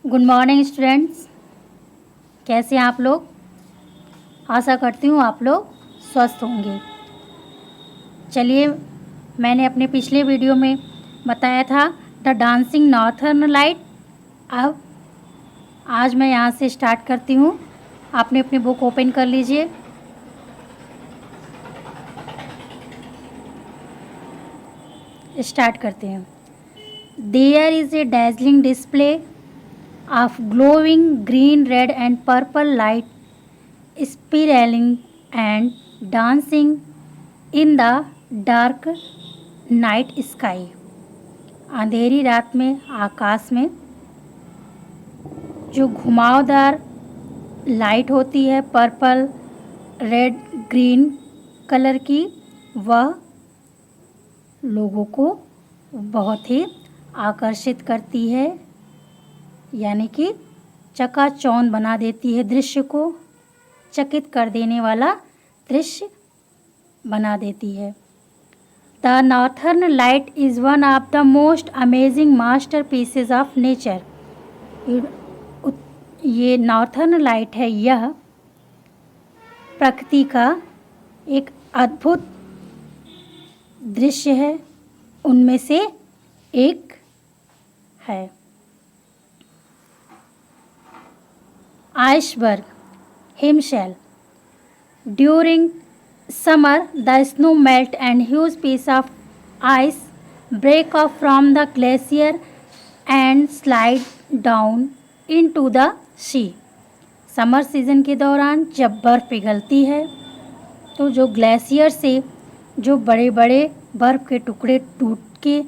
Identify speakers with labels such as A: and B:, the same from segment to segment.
A: Good morning students. कैसे हैं आप लोग? आशा करती हूँ आप लोग स्वस्थ होंगे। चलिए, मैंने अपने पिछले वीडियो में बताया था द डांसिंग नॉर्थर्न लाइट। अब आज मैं यहाँ से स्टार्ट करती हूँ। आपने अपनी बुक ओपन कर लीजिए। स्टार्ट करते हैं। There is a dazzling display of glowing green, red and purple light spiraling and dancing in the dark night sky। अंधेरी रात में आकाश में जो घुमावदार लाइट होती है पर्पल, रेड, ग्रीन कलर की, वह लोगों को बहुत ही आकर्षित करती है, यानी कि चकाचौंध बना देती है। दृश्य को चकित कर देने वाला दृश्य बना देती है। The northern light is one of the most amazing master pieces of nature. ये नॉर्थर्न लाइट है, यह प्रकृति का एक अद्भुत दृश्य है, उनमें से एक है। आइसबर्ग हिमशैल। During summer, the snow melt and huge piece of ice break off from the glacier and slide down into the sea। Summer season के दौरान जब बर्फ़ पिघलती है तो जो ग्लेशियर से जो बड़े बड़े बर्फ़ के टुकड़े टूट के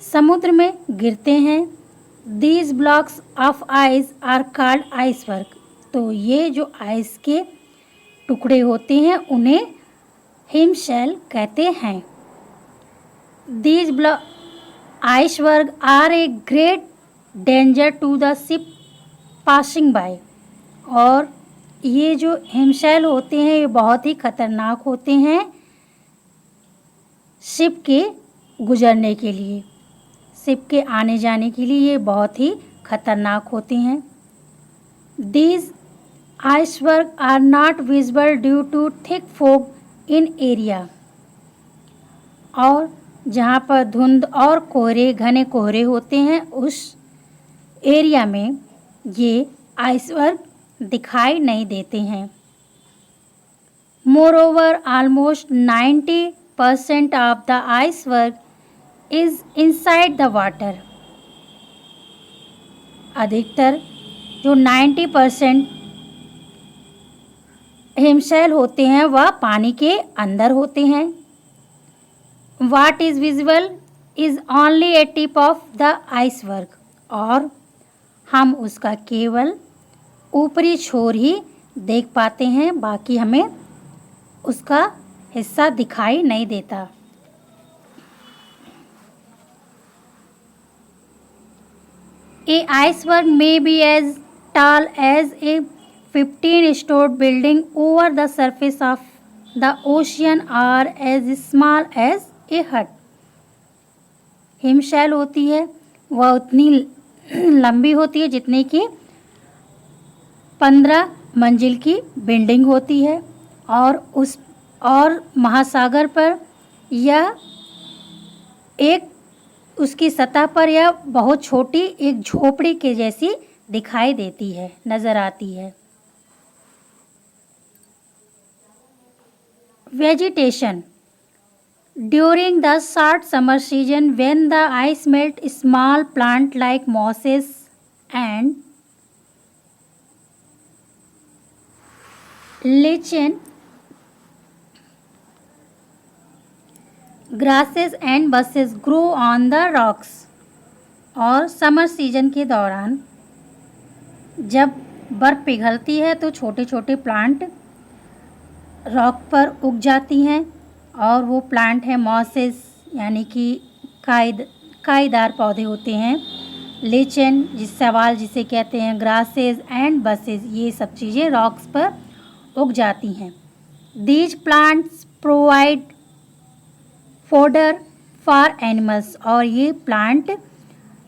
A: समुद्र में गिरते हैं। These blocks of ice are called iceberg। तो ये जो आइस के टुकड़े होते हैं उन्हें हिमशैल कहते हैं। These icebergs are a great danger to the ship passing by। और ये जो हिमशैल होते हैं ये बहुत ही खतरनाक होते हैं शिप के गुजरने के लिए, शिप के आने जाने के लिए ये बहुत ही खतरनाक होते हैं। These icebergs are not visible due to thick fog in area। और जहाँ पर धुंध और कोहरे, घने कोहरे होते हैं, उस एरिया में ये आइसबर्ग दिखाई नहीं देते हैं। Moreover almost 90% of the iceberg is inside the water. अधिकतर जो 90% हिमशैल होते हैं वह पानी के अंदर होते हैं। What is visible is only A tip of the iceberg. और हम उसका केवल ऊपरी छोर ही देख पाते हैं, बाकी हमें उसका हिस्सा दिखाई नहीं देता। A iceberg may be as tall as a 15-story building over the surface of the ocean or as small as a hut। हिमशैल होती है वह उतनी लंबी होती है जितनी कि 15 मंजिल की बिल्डिंग होती है, और महासागर पर यह एक उसकी सतह पर यह बहुत छोटी एक झोपड़ी के जैसी दिखाई देती है, नज़र आती है। Vegetation. During the short summer season when the ice melt, small plant like mosses and lichen, grasses and bushes grow on the rocks. और समर सीजन के दौरान जब बर्फ़ पिघलती है तो छोटे छोटे प्लांट रॉक पर उग जाती हैं, और वो प्लांट है मॉसेस, यानी कि काईदार पौधे होते हैं। लिचेन जिसे कहते हैं, ग्रासेस एंड बसेस, ये सब चीज़ें रॉक्स पर उग जाती हैं। These plants provide fodder for animals. और ये प्लांट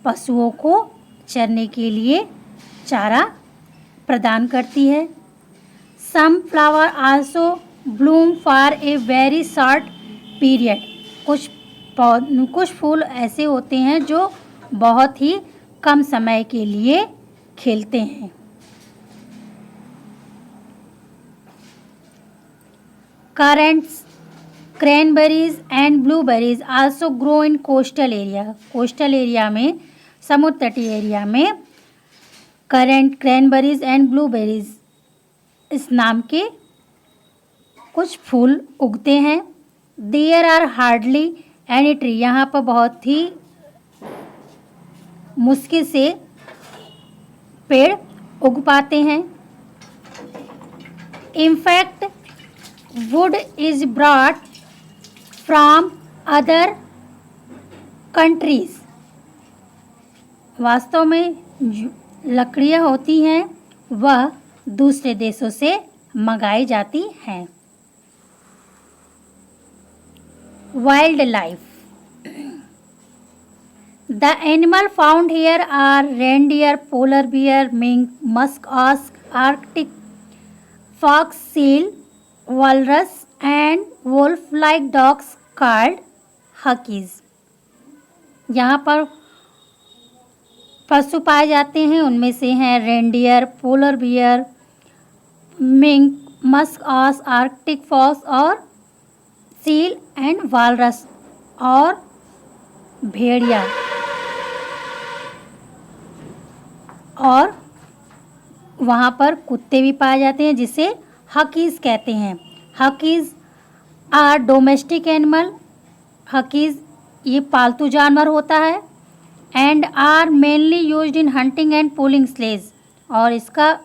A: पशुओं को चरने के लिए चारा प्रदान करती है। Some flower also bloom for a very short period. कुछ फूल ऐसे होते हैं जो बहुत ही कम समय के लिए खिलते हैं। Currents, cranberries and blueberries also grow in coastal area. Coastal area में, समुद्र तटीय एरिया में करंट, क्रैनबेरीज एंड ब्लूबेरीज इस नाम के कुछ फूल उगते हैं। There are hardly any tree. यहाँ पर बहुत ही मुश्किल से पेड़ उग पाते हैं। In fact would is brought from other countries. वास्तव में जो लकड़ियाँ होती हैं वह दूसरे देशों से मंगाई जाती हैं। Wild life. The animal found here are reindeer, polar bear, mink, musk ox, arctic fox, seal, walrus, and wolf-like dogs called huskies. यहाँ पर पशु पाए जाते हैं, उनमें से हैं reindeer, polar bear, mink, musk ox, arctic fox और सील एंड वालरस और भेड़िया। और वहाँ पर कुत्ते भी पाए जाते हैं जिसे हकीज़ कहते हैं। Huskies are domestic animal. Huskies ये पालतू जानवर होता है। And are mainly used in hunting and pulling sledge. और इसका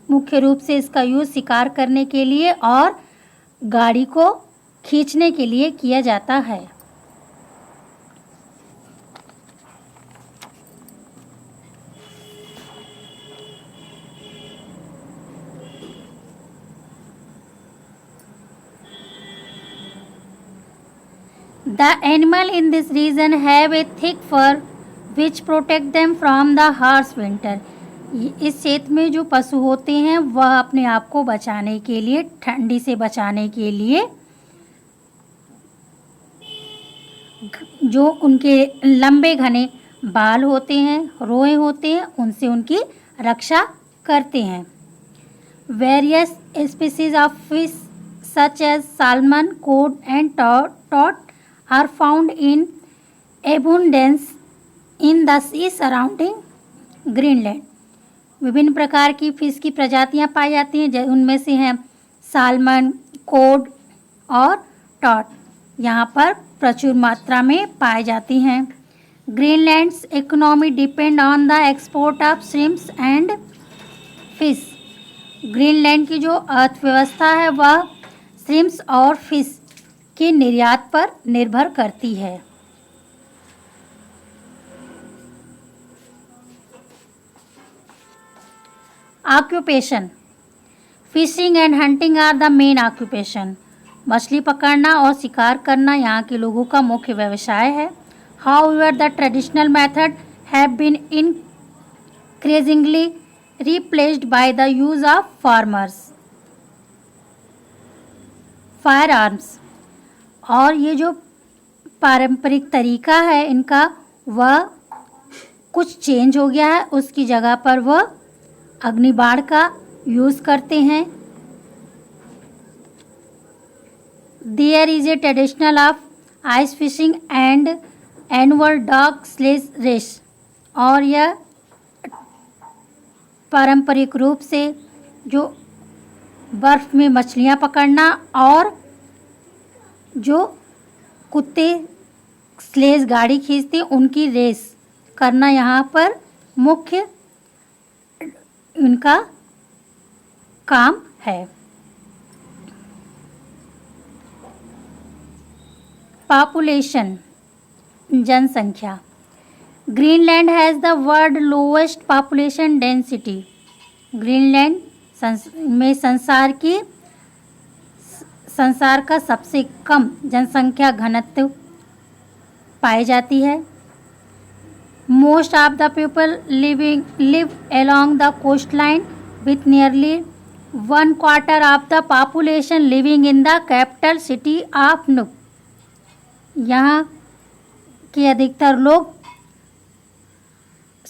A: मुख्य रूप से इसका यूज़ शिकार करने के लिए और गाड़ी को खींचने के लिए किया जाता है। The animal in this region have a thick fur which protect them from the harsh winter. इस क्षेत्र में जो पशु होते हैं वह अपने आप को बचाने के लिए, ठंडी से बचाने के लिए जो उनके लंबे घने बाल होते हैं, रोए होते हैं, उनसे उनकी रक्षा करते हैं। Various species of fish such as salmon, cod and trout are found in abundance in the sea surrounding Greenland. विभिन्न प्रकार की फिश की प्रजातियां पाई जाती हैं, उनमें से हैं साल्मन, कोड और टॉट। यहाँ पर प्रचुर मात्रा में पाई जाती हैं। Greenlands economy depend on the export of shrimps and fish. Greenland की जो अर्थव्यवस्था है वह श्रिम्प्स और फिश के निर्यात पर निर्भर करती है। Occupation. Fishing and hunting are the main occupation. मछली पकड़ना और शिकार करना यहाँ के लोगों का मुख्य व्यवसाय है। However the traditional method have been increasingly replaced by the use of firearms। और ये जो पारंपरिक तरीका है इनका वह कुछ चेंज हो गया है, उसकी जगह पर वह अग्निबाण का यूज़ करते हैं। There is a traditional of ice fishing and annual dog sledge race. और यह पारंपरिक रूप से जो बर्फ़ में मछलियाँ पकड़ना और जो कुत्ते स्लेज गाड़ी खींचते उनकी रेस करना यहाँ पर मुख्य उनका काम है। पॉपुलेशन, जनसंख्या। Greenland has the world lowest population density. Greenland में संसार का सबसे कम जनसंख्या घनत्व पाई जाती है। Most of the people live along the coastline, with nearly one quarter of the population living in the capital city of Nuuk. यहाँ के अधिकतर लोग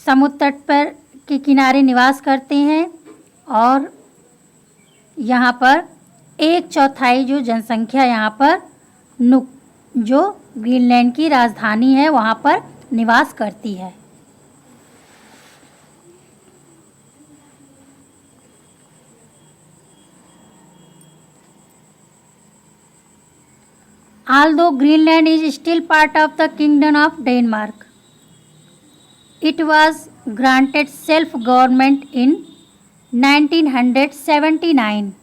A: समुद्र तट पर के किनारे निवास करते हैं और यहाँ पर 1/4 जो जनसंख्या यहाँ पर नुक जो ग्रीनलैंड की राजधानी है वहाँ पर निवास करती है। Although Greenland is still part of the Kingdom of Denmark, it was granted self-government in 1979.